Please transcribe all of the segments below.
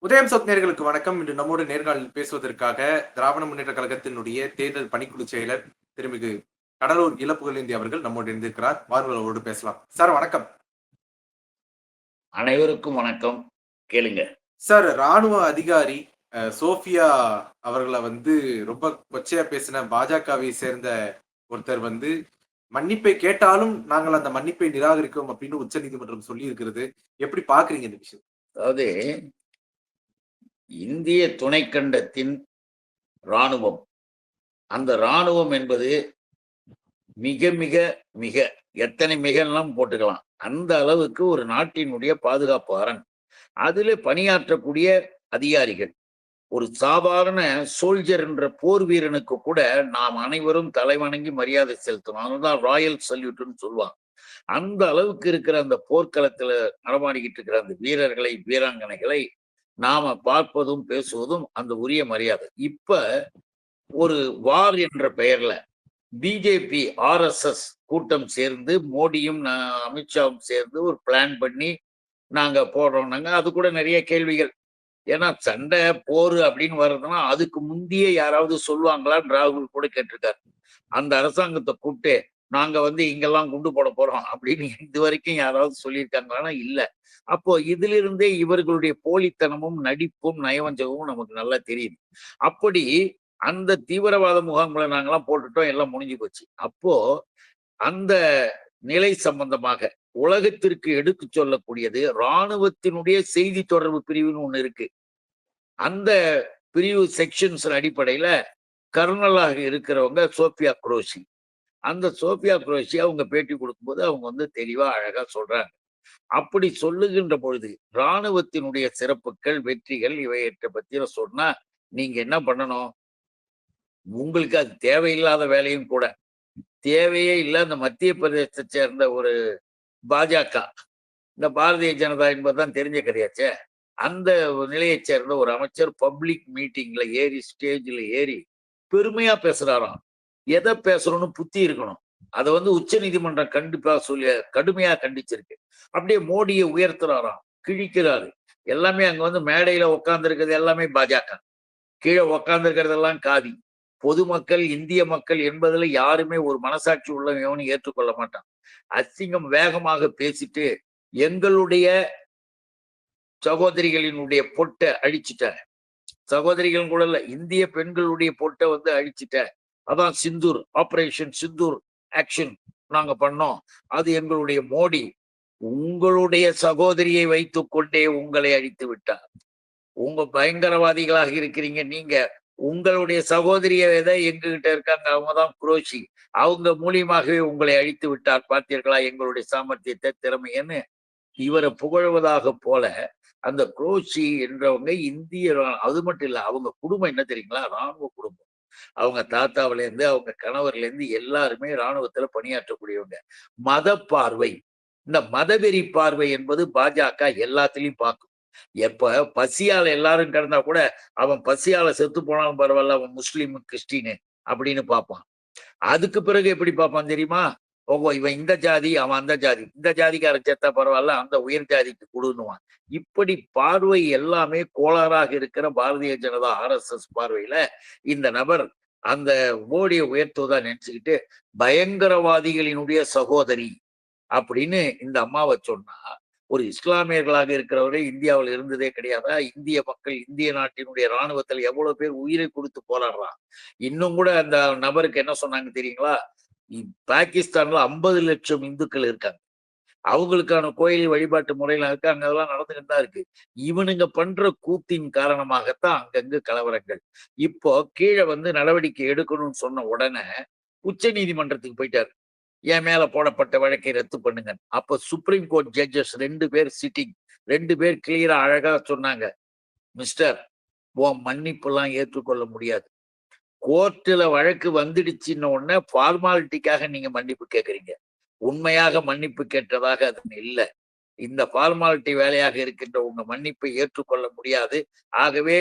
உதயம் சௌத் நேயர்களுக்கு வணக்கம். இன்று நம்மோடு நேர்காணலில் பேசுவதற்காக திராவிட முன்னேற்ற கழகத்தினுடைய தேர்தல் பணிக்குழு செயலர் திருமிகு கடலூர் இளப்புகழேந்தி அவர்கள் நம்மோடு இருந்திருக்கிறார். வாருங்கள் அவரோடு பேசலாம். சார் வணக்கம். அனைவருக்கும் வணக்கம். கேளுங்க. சார் ராணுவ அதிகாரி சோஃபியா அவர்கள ரொம்ப கொச்சையா பேசின பாஜகவை சேர்ந்த ஒருத்தர் மன்னிப்பை கேட்டாலும் நாங்கள் அந்த மன்னிப்பை நிராகரிக்கிறோம் அப்படின்னு உச்சநீதிமன்றம் சொல்லி இருக்கிறது. எப்படி பார்க்குறீங்க இந்த விஷயம்? அதாவது இந்திய துணைக்கண்டத்தின் ராணுவம், அந்த ராணுவம் என்பது மிக மிக மிக எத்தனை மிகலாம் போட்டுக்கலாம். அந்த அளவுக்கு ஒரு நாட்டினுடைய பாதுகாப்பு அரண். அதில் பணியாற்றக்கூடிய அதிகாரிகள், ஒரு சாதாரண சோல்ஜர் என்ற போர் வீரனுக்கு கூட நாம் அனைவரும் தலைவணங்கி மரியாதை செலுத்தணும். அதுதான் ராயல் சல்யூட்னு சொல்லுவாங்க. அந்த அளவுக்கு இருக்கிற அந்த போர்க்களத்துல நடமாடிக்கிட்டு இருக்கிற அந்த வீரர்களை, வீராங்கனைகளை நாம பார்ப்பதும் பேசுவதும் அந்த உரிய மரியாதை. இப்ப ஒரு வார் என்ற பெயர்ல பிஜேபி ஆர்எஸ்எஸ் கூட்டம் சேர்ந்து மோடியும் அமித்ஷாவும் சேர்ந்து ஒரு பிளான் பண்ணி நாங்க போடுறோம்னாங்க. அது கூட நிறைய கேள்விகள். ஏன்னா சண்டை போர் அப்படின்னு வர்றதுன்னா அதுக்கு முந்தைய யாராவது சொல்லுவாங்களான்னு ராகுல் கூட கேட்டிருக்காரு. அந்த அரசாங்கத்தை கூப்பிட்டு நாங்க இங்கெல்லாம் குண்டு போட போறோம் அப்படின்னு இது வரைக்கும் யாராவது சொல்லியிருக்காங்களான்னா இல்ல. அப்போ இதுல இருந்தே இவர்களுடைய போலித்தனமும் நடிப்பும் நயவஞ்சகமும் நமக்கு நல்லா தெரியுது. அப்படி அந்த தீவிரவாத முகாம்களை நாங்கெல்லாம் போட்டுட்டோம், எல்லாம் முடிஞ்சு போச்சு. அப்போ அந்த நிலை சம்பந்தமாக உலகத்திற்கு எடுத்து சொல்லக்கூடியது இராணுவத்தினுடைய செய்தி தொடர்பு பிரிவுன்னு ஒண்ணு இருக்கு. அந்த பிரிவு செக்ஷன்ஸ் அடிப்படையில கர்னலாக இருக்கிறவங்க சோஃபியா குரோஷி. அந்த சோஃபியா குரோஷி அவங்க பேட்டி கொடுக்கும்போது அவங்க தெளிவா அழகா சொல்றாங்க. அப்படி சொல்லுகின்ற பொழுது இராணுவத்தினுடைய சிறப்புகள், வெற்றிகள் இவையற்ற பத்தியில சொன்னா நீங்க என்ன பண்ணணும்? உங்களுக்கு அது தேவையில்லாத வேலையும் கூட. தேவையே இல்லை. அந்த மத்திய பிரதேசத்தை சேர்ந்த ஒரு பாஜக, இந்த பாரதிய ஜனதா என்பதுதான் தெரிஞ்ச கதையாச்சே. அந்த நிலையைச் சேர்ந்த ஒரு அமைச்சர் பப்ளிக் மீட்டிங்ல ஏறி, ஸ்டேஜ்ல ஏறி பெருமையா பேசுறாராம். எதை பேசுறோம்னு புத்தி இருக்கணும். அதை உச்ச நீதிமன்றம் கண்டிப்பா சொல்லி கடுமையா கண்டிச்சிருக்கு. அப்படியே மோடியை உயர்த்துறாராம், கிழிக்கிறாரு. எல்லாமே அங்க மேடையில உட்கார்ந்து இருக்கிறது எல்லாமே பாஜக, கீழே உட்கார்ந்து இருக்கிறதெல்லாம் காவி. பொதுமக்கள், இந்திய மக்கள் என்பதுல யாருமே ஒரு மனசாட்சி உள்ளவனும் ஏற்றுக்கொள்ள மாட்டான். அசிங்கம் வேகமாக பேசிட்டு எங்களுடைய சகோதரிகளினுடைய பொட்டை அழிச்சிட்ட, சகோதரிகள் கூட இல்ல, இந்திய பெண்களுடைய பொட்டை அழிச்சிட்ட. அதான் சிந்தூர், ஆபரேஷன் சிந்தூர் ஆக்ஷன் நாங்க பண்ணோம். அது எங்களுடைய மோடி. உங்களுடைய சகோதரியை வைத்துக் கொண்டே உங்களை அழித்து விட்டார். உங்க பயங்கரவாதிகளாக இருக்கிறீங்க நீங்க. உங்களுடைய சகோதரியை எங்ககிட்ட இருக்காங்க, அவங்கதான் குரோஷி. அவங்க மூலியமாகவே உங்களை அழித்து விட்டார். பார்த்தீர்களா எங்களுடைய சாமர்த்தியத்தை, திறமையன்னு இவரை புகழ்வதாக போல அந்த குரோஷி என்றவங்க இந்திய, அது மட்டும் இல்ல, அவங்க குடும்பம் என்ன தெரியுங்களா? ராணுவ குடும்பம். அவங்க தாத்தாவில இருந்து அவங்க கணவர்ல இருந்து எல்லாருமே இராணுவத்துல பணியாற்றக்கூடியவங்க. மத பார்வை, இந்த மதவெறி பார்வை என்பது பாஜக எல்லாத்திலையும் பார்க்கும். எப்ப பசியால எல்லாரும் கிடந்தா கூட அவன் பசியால செத்து போனாலும் பரவாயில்ல, அவன் முஸ்லீம் கிறிஸ்டின்னு அப்படின்னு பார்ப்பான். அதுக்கு பிறகு எப்படி பார்ப்பான் தெரியுமா? இவன் இந்த ஜாதி, அவன் அந்த ஜாதி, இந்த ஜாதிக்கார செத்தா பரவாயில்ல, அந்த உயர் ஜாதிக்கு கொடுன்னுவான். இப்படி பார்வை எல்லாமே கோளாறாக இருக்கிற பாரதிய ஜனதா ஆர்எஸ்எஸ் பார்வையில இந்த நபர் அந்த மோடியை உயர்த்துவதா நினைச்சுக்கிட்டு பயங்கரவாதிகளினுடைய சகோதரி அப்படின்னு இந்த அம்மாவை சொன்னா, ஒரு இஸ்லாமியர்களாக இருக்கிறவரே இந்தியாவில் இருந்ததே கிடையாதா? இந்திய மக்கள், இந்திய நாட்டினுடைய இராணுவத்தில் எவ்வளவு பேர் உயிரை கொடுத்து போராடுறான். இன்னும் கூட அந்த நபருக்கு என்ன சொன்னாங்க தெரியுங்களா? பாகிஸ்தான்ல 50 லட்சம் இந்துக்கள் இருக்காங்க. அவங்களுக்கான கோயில் வழிபாட்டு முறையில இருக்கு, அங்க அதெல்லாம் நடந்துகிட்டு தான் இருக்கு. இவனுங்க பண்ற கூத்தின் காரணமாகத்தான் அங்கங்க கலவரங்கள். இப்போ கீழே நடவடிக்கை எடுக்கணும்னு சொன்ன உடனே உச்ச நீதிமன்றத்துக்கு போயிட்டாரு. என் மேல போடப்பட்ட வழக்கை ரத்து பண்ணுங்க. அப்ப சுப்ரீம் கோர்ட் ஜட்ஜஸ் 2 பேர் சிட்டிங், 2 பேர் கிளியரா அழகா சொன்னாங்க, மிஸ்டர், உன் மன்னிப்பு எல்லாம் ஏற்றுக்கொள்ள முடியாது. கோர்ட்டுல வழக்கு வந்துடுச்சுன்ன உடனே ஃபார்மாலிட்டிக்காக நீங்க மன்னிப்பு கேட்கறீங்க. உண்மையாக மன்னிப்பு கேட்டதாக அது இல்லை. இந்த ஃபார்மாலிட்டி வேலையாக இருக்கின்ற உங்க மன்னிப்பை ஏற்றுக்கொள்ள முடியாது. ஆகவே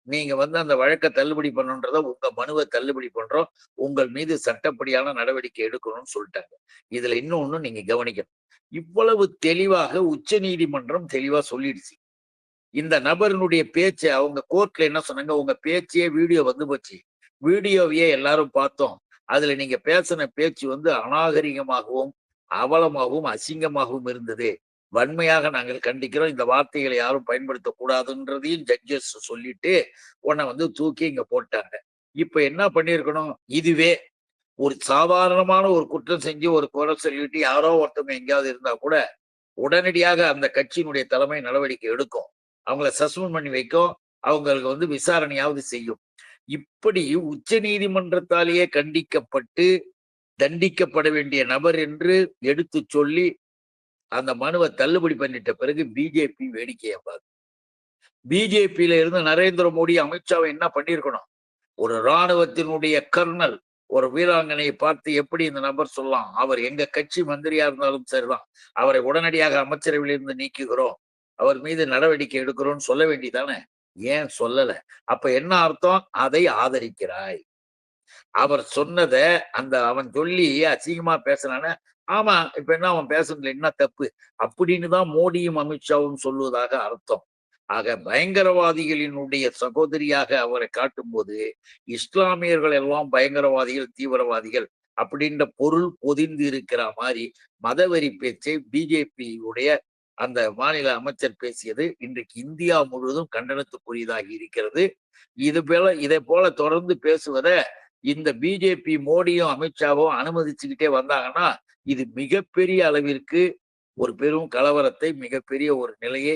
நீங்க அந்த வழக்கை தள்ளுபடி பண்ணுன்றத, உங்க மனுவை தள்ளுபடி பண்றோம், உங்கள் மீது சட்டப்படியான நடவடிக்கை எடுக்கணும்னு சொல்லிட்டாங்க. இதுல இன்னொன்னு நீங்க கவனிக்கணும். இவ்வளவு தெளிவாக உச்ச நீதிமன்றம் தெளிவா சொல்லிடுச்சு. இந்த நபரினுடைய பேச்சு அவங்க கோர்ட்ல என்ன சொன்னாங்க, உங்க பேச்சே வீடியோ வந்து போச்சு, வீடியோவையே எல்லாரும் பார்த்தோம், அதுல நீங்க பேசின பேச்சு வந்து அநாகரிகமாகவும் அவலமாகவும் அசிங்கமாகவும் இருந்தது, வன்மையாக நாங்கள் கண்டிக்கிறோம், இந்த வார்த்தைகளை யாரும் பயன்படுத்தக்கூடாதுன்றதையும் ஜட்ஜஸ் சொல்லிட்டு உன்னை வந்து தூக்கி இங்க போட்டாங்க. இப்ப என்ன பண்ணிருக்கணும், இதுவே ஒரு சாதாரணமான ஒரு குற்றம் செஞ்சு ஒரு குறை சொல்லிட்டு யாரோ ஒருத்தவங்க எங்கேயாவது இருந்தா கூட உடனடியாக அந்த கட்சியினுடைய தலைமை நடவடிக்கை எடுக்கும், அவங்கள சஸ்பெண்ட் பண்ணி வைக்கும், அவங்களுக்கு வந்து விசாரணையாவது செய்யும். இப்படி உச்ச நீதிமன்றத்தாலேயே கண்டிக்கப்பட்டு தண்டிக்கப்பட வேண்டிய நபர் என்று எடுத்து சொல்லி அந்த மனுவை தள்ளுபடி பண்ணிட்ட பிறகு பிஜேபி வேடிக்கையை பார்த்து, பிஜேபியில இருந்து நரேந்திர மோடி அமித்ஷாவை என்ன பண்ணிருக்கணும், ஒரு ராணுவத்தினுடைய கர்னல் ஒரு வீராங்கனையை பார்த்து எப்படி இந்த நபர் சொல்லலாம், அவர் எங்க கட்சி மந்திரியா இருந்தாலும் சரிதான், அவரை உடனடியாக அமைச்சரவையிலிருந்து நீக்குகிறோம், அவர் மீது நடவடிக்கை எடுக்கிறோம்னு சொல்ல வேண்டியதானே, ஏன் சொல்லல? அப்ப என்ன அர்த்தம், அதை ஆதரிக்கிறாய், அவர் சொன்னத அந்த அவன் சொல்லி அசிங்கமா பேசுறான, ஆமா இப்ப என்ன அவன் பேசுறதுல என்ன தப்பு அப்படின்னு தான் மோடியும் அமித்ஷாவும் சொல்லுவதாக அர்த்தம். ஆக பயங்கரவாதிகளினுடைய சகோதரியாக அவரை காட்டும்போது இஸ்லாமியர்கள் எல்லாம் பயங்கரவாதிகள் தீவிரவாதிகள் அப்படின்ற பொருள் பொதிந்து இருக்கிற மாதிரி மதவெறி பேச்சை பிஜேபியுடைய அந்த மாநில அமைச்சர் பேசியது இன்றைக்கு இந்தியா முழுவதும் கண்டனத்துக்குரியதாகி இருக்கிறது. இதை போல தொடர்ந்து பேசுவதை இந்த பிஜேபி மோடியும் அமித்ஷாவும் அனுமதிச்சுக்கிட்டே வந்தாங்கன்னா இது மிகப்பெரிய அளவிற்கு ஒரு பெரும் கலவரத்தை மிகப்பெரிய ஒரு நிலையை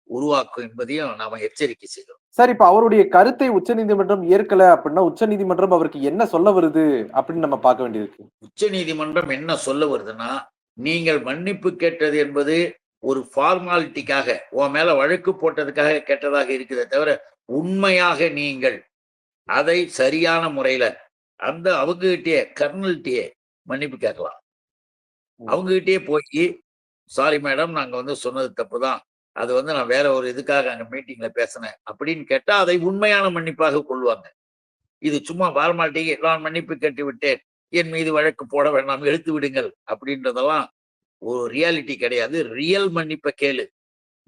உருவாக்கும் என்பதையும் நாம எச்சரிக்கை செய்கிறோம். சார், இப்ப அவருடைய கருத்தை உச்சநீதிமன்றம் ஏற்கல அப்படின்னா உச்சநீதிமன்றம் அவருக்கு என்ன சொல்ல வருது அப்படின்னு நம்ம பார்க்க வேண்டியிருக்கு. உச்ச நீதிமன்றம் என்ன சொல்ல வருதுன்னா, நீங்கள் மன்னிப்பு கேட்டது என்பது ஒரு ஃபார்மாலிட்டிக்காக உன் மேல வழக்கு போட்டதுக்காக கேட்டதாக இருக்குதே தவிர உண்மையாக நீங்கள் அதை சரியான முறையில அந்த அவங்ககிட்டயே கர்னல்கிட்டயே மன்னிப்பு கேட்கலாம். அவங்ககிட்டயே போய் சாரி மேடம், நாங்க வந்து சொன்னது தப்புதான், அது வந்து நான் வேற ஒரு இதுக்காக அங்க மீட்டிங்ல பேசினேன் அப்படின்னு கேட்டா அதை உண்மையான மன்னிப்பாக கொள்வாங்க. இது சும்மா ஃபார்மாலிட்டி, நான் மன்னிப்பு கேட்டு விட்டேன், என் மீது வழக்கு போட வேண்டாம், எடுத்து விடுங்கள் அப்படின்றதெல்லாம் ஒரு ரியாலிட்டி கிடையாது. ரியல் மன்னிப்பை கேளு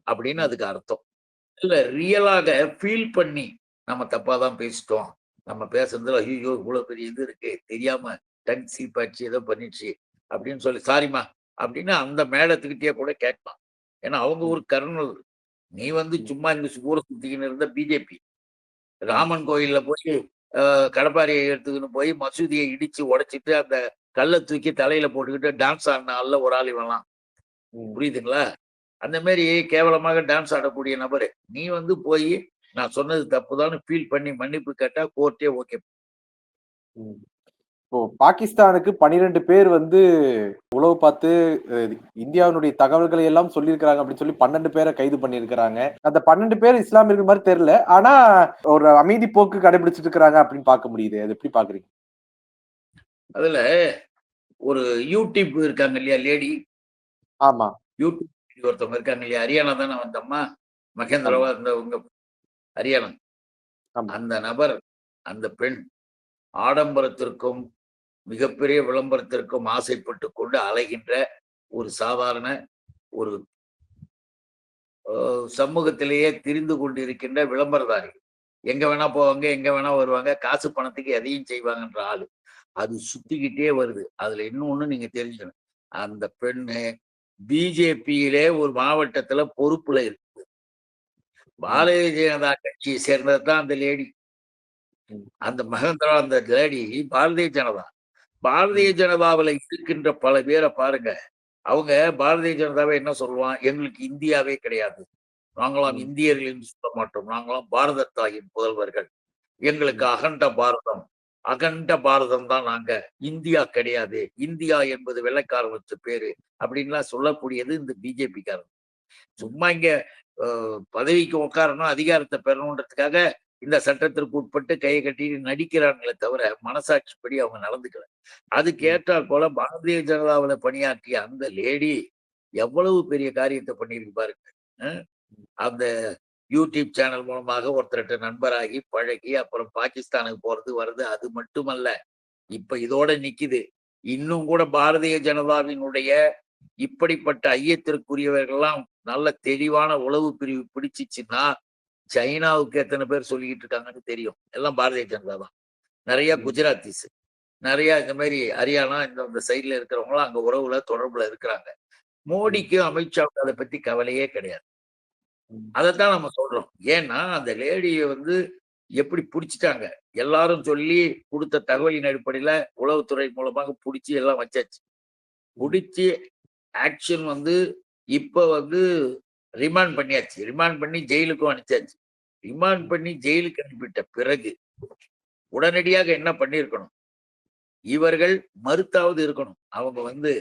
அப்படின்னு அதுக்கு அர்த்தம். இல்ல ரியலாக ஃபீல் பண்ணி நம்ம தப்பா தான் பேசிட்டோம், நம்ம பேசுறதுல ஐயோ இவ்வளவு பெரிய இது இருக்கு, தெரியாம டங் சீப்பாச்சு ஏதோ பண்ணிடுச்சு அப்படின்னு சொல்லி சாரிமா அப்படின்னு அந்த மேடத்துக்கிட்டே கூட கேட்கலாம். ஏன்னா அவங்க ஒரு கர்னல், நீ வந்து சும்மா இந்த ஊரை சுத்திக்கின்னு இருந்த பிஜேபி ராமன் கோயில்ல போய் கடப்பாரியை எடுத்துக்கின்னு போய் மசூதியை இடிச்சு உடைச்சிட்டு அந்த கல்லை தூக்கி தலையில போட்டுக்கிட்டு டான்ஸ் ஆடின ஆள்ல ஒரு ஆள் இவன்லாம். புரியுதுங்களா? அந்த மாதிரி கேவலமாக டான்ஸ் ஆடக்கூடிய நபரு நீ வந்து போய் நான் சொன்னது தப்புதான்னு ஃபீல் பண்ணி மன்னிப்பு கேட்டா கோர்ட்டே ஓகே. இப்போ பாகிஸ்தானுக்கு 12 பேர் வந்து உளவு பார்த்து இந்தியாவினுடைய தகவல்களை எல்லாம் சொல்லியிருக்கிறாங்க அப்படின்னு சொல்லி 12 பேரை கைது பண்ணியிருக்கிறாங்க. அந்த 12 பேர் இஸ்லாமியர்கள் மாதிரி தெரியல, ஆனா ஒரு அமைதி போக்கு கடைபிடிச்சிட்டு இருக்கிறாங்க அப்படின்னு பார்க்க முடியுது. அது எப்படி பாக்குறீங்க? அதுல ஒரு யூடியூப் இருக்காங்க இல்லையா லேடி, ஆமா, யூடியூப் ஒருத்தவங்க இருக்காங்க இல்லையா, ஹரியானா தானே வந்தம்மா, மகேந்திரவா இருந்தவங்க ஹரியானா, அந்த நபர் அந்த பெண் ஆடம்பரத்திற்கும் மிகப்பெரிய விளம்பரத்திற்கும் ஆசைப்பட்டு கொண்டு அலைகின்ற ஒரு சாதாரண ஒரு சமூகத்திலேயே திரிந்து கொண்டிருக்கின்ற விளம்பரதாரி, எங்க வேணா போவாங்க, எங்க வேணா வருவாங்க, காசு பணத்துக்கு எதையும் செய்வாங்கன்ற ஆளு அது சுத்திக்கிட்டே வருது. அதுல இன்னொன்னு நீங்க தெரிஞ்சுக்கணும், அந்த பெண்ணு பிஜேபியிலே ஒரு மாவட்டத்துல பொறுப்புல இருக்கு. பாரதிய ஜனதா கட்சியை சேர்ந்தது தான் அந்த லேடி. அந்த மகேந்திரா அந்த லேடி பாரதிய ஜனதா. பாரதிய ஜனதாவில் இருக்கின்ற பல பேரை பாருங்க, அவங்க பாரதிய ஜனதாவை என்ன சொல்லுவான், எங்களுக்கு இந்தியாவே கிடையாது, நாங்களாம் இந்தியர்கள் என்று சொல்ல மாட்டோம், நாங்களாம் பாரத தாயின் புதல்வர்கள், எங்களுக்கு அகண்ட பாரதம், அகண்ட பாரதம் தான் நாங்க, இந்தியா கிடையாது, இந்தியா என்பது வெள்ளைக்காரன் வச்ச பேரு அப்படின்லாம் சொல்லக்கூடியது இந்த பிஜேபி காரன். சும்மா இங்க பதவிக்கு உட்காரணும், அதிகாரத்தை பெறணுன்றதுக்காக இந்த சட்டத்திற்கு உட்பட்டு கையை கட்டிட்டு நடிக்கிறாங்களே தவிர மனசாட்சிப்படி அவங்க நடந்துக்கல. அதுக்கு ஏற்றால் போல பாரதிய ஜனதாவில பணியாற்றிய அந்த லேடி எவ்வளவு பெரிய காரியத்தை பண்ணியிருக்கு பாருங்க. அந்த யூடியூப் சேனல் மூலமாக ஒருத்தர்கிட்ட நண்பராகி பழகி அப்புறம் பாகிஸ்தானுக்கு போறது வருது. அது மட்டுமல்ல, இப்ப இதோட நிக்குது, இன்னும் கூட பாரதிய ஜனதாவினுடைய இப்படிப்பட்ட ஐயத்திற்குரியவர்கள்லாம் நல்ல தெளிவான உளவு பிரிவு பிடிச்சிச்சுன்னா சைனாவுக்கு எத்தனை பேர் சொல்லிக்கிட்டு இருக்காங்கன்னு தெரியும். எல்லாம் பாரதிய ஜனதா தான். நிறைய குஜராத்திஸ், நிறைய இந்த மாதிரி ஹரியானா இந்த சைட்ல இருக்கிறவங்களும் அங்க உறவுல தொடர்புல இருக்கிறாங்க. மோடிக்கும் அமித்ஷாவுக்கு அதை பத்தி கவலையே கிடையாது. அதைத்தான் நம்ம சொல்றோம். ஏன்னா அந்த லேடியை வந்து எப்படி புடிச்சிட்டாங்க, எல்லாரும் சொல்லி கொடுத்த தகவலின் அடிப்படையில உளவுத்துறை மூலமாக புடிச்சு எல்லாம் வச்சாச்சு. புடிச்சு ஆக்ஷன் வந்து இப்ப வந்து ரிமாண்ட் பண்ணியாச்சு. ரிமாண்ட் பண்ணி ஜெயிலுக்கும் அனுப்பிச்சாச்சு. ரிமாண்ட் பண்ணி ஜெயிலுக்கு அனுப்பிட்ட பிறகு உடனடியாக என்ன பண்ணியிருக்கணும், இவர்கள் மறுத்தாவது இருக்கணும். அவங்க வந்து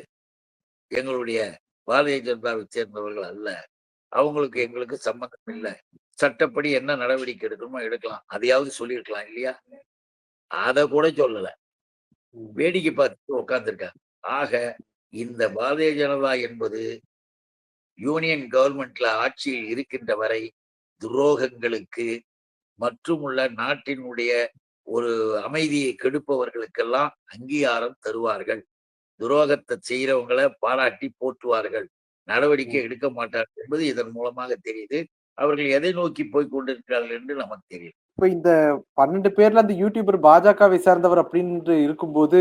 எங்களுடைய பாரதிய ஜனதாவை சேர்ந்தவர்கள் அல்ல, அவங்களுக்கு எங்களுக்கு சம்பந்தம் இல்லை, சட்டப்படி என்ன நடவடிக்கை எடுக்கணுமோ எடுக்கலாம், அதையாவது சொல்லியிருக்கலாம் இல்லையா? அத கூட சொல்லல, வேடிக்கை பார்த்துட்டு உட்கார்ந்துருக்காங்க. ஆக இந்த பாரதிய ஜனதா என்பது யூனியன் கவர்மெண்ட்ல ஆட்சியில் இருக்கின்ற வரை துரோகங்களுக்கு மற்றும் உள்ள நாட்டினுடைய ஒரு அமைதியை கெடுப்பவர்களுக்கெல்லாம் அங்கீகாரம் தருவார்கள். துரோகத்தை செய்யறவங்களை பாராட்டி போற்றுவார்கள், நடவடிக்கை எடுக்க மாட்டார்கள் என்பது இதன் மூலமாக தெரியுது. அவர்கள் எதை நோக்கி போய் கொண்டிருக்கிறார்கள் என்று நமக்கு தெரியும். இப்ப இந்த 12 பேர்ல அந்த யூடியூபர் பாஜகவை சேர்ந்தவர் அப்படின்னு இருக்கும்போது,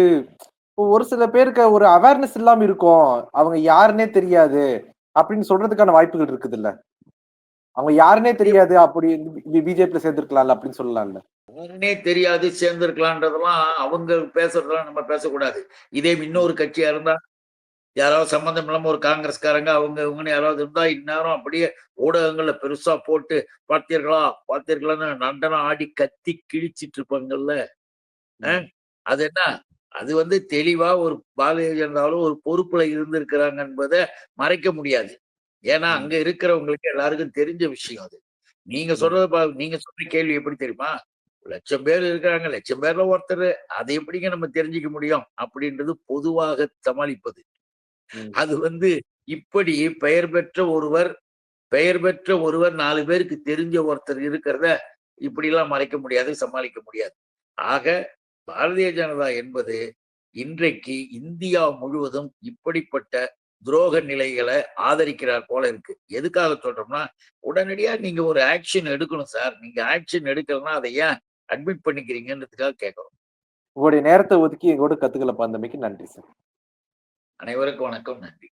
ஒரு சில பேருக்கு ஒரு அவேர்னஸ் இல்லாம இருக்கும். அவங்க யாருன்னே தெரியாது அப்படின்னு சொல்றதுக்கான வாய்ப்புகள் இருக்குதுல்ல. அவங்க யாருன்னே தெரியாது அப்படி பிஜேபில சேர்ந்திருக்கலாம்ல அப்படின்னு சொல்லலாம்ல. யாருன்னே தெரியாது சேர்ந்திருக்கலான்றதெல்லாம் அவங்க பேசுறதெல்லாம் நம்ம பேசக்கூடாது. இதே இன்னொரு கட்சியா இருந்தா, யாராவது சம்பந்தம் இல்லாம ஒரு காங்கிரஸ்காரங்க அவங்க இவங்கன்னு யாராவது இருந்தா இந்நேரம் அப்படியே ஊடகங்கள்ல பெருசா போட்டு பார்த்தீர்களா பார்த்தீர்களான்னு நண்டனம் ஆடி கத்தி கிழிச்சிட்டு இருப்பாங்கல்ல. அது என்ன, அது வந்து தெளிவா ஒரு பாரதிய ஜனதாவில் ஒரு பொறுப்புல இருந்திருக்கிறாங்க என்பதை மறைக்க முடியாது. ஏன்னா அங்க இருக்கிறவங்களுக்கு எல்லாருக்கும் தெரிஞ்ச விஷயம் அது. நீங்க சொல்றது நீங்க சொல்ற கேள்வி எப்படி தெரியுமா, 1,00,000 பேர் இருக்கிறாங்க, 1,00,000 பேர்ல ஒருத்தர், அதை எப்படிங்க நம்ம தெரிஞ்சுக்க முடியும் அப்படின்றது பொதுவாக சமாளிப்பது. அது வந்து இப்படி பெயர் பெற்ற ஒருவர் 4 பேருக்கு தெரிஞ்ச ஒருத்தர் இருக்கிறத இப்படி எல்லாம் மறைக்க முடியாது, சமாளிக்க முடியாது. ஆக பாரதிய ஜனதா என்பது இன்றைக்கு இந்தியா முழுவதும் இப்படிப்பட்ட துரோக நிலைகளை ஆதரிக்கிறார் போல இருக்கு. எதுக்காக சொல்றோம்னா, உடனடியா நீங்க ஒரு ஆக்ஷன் எடுக்கணும் சார். நீங்க ஆக்ஷன் எடுக்கலன்னா அதை ஏன் அட்மிட் பண்ணிக்கிறீங்கன்றதுக்காக கேட்கிறோம். உங்களுடைய நேரத்தை ஒதுக்கி எங்களோட கத்துக்கல. பந்தமைக்கு நன்றி சார். அனைவருக்கும் வணக்கம், நன்றி.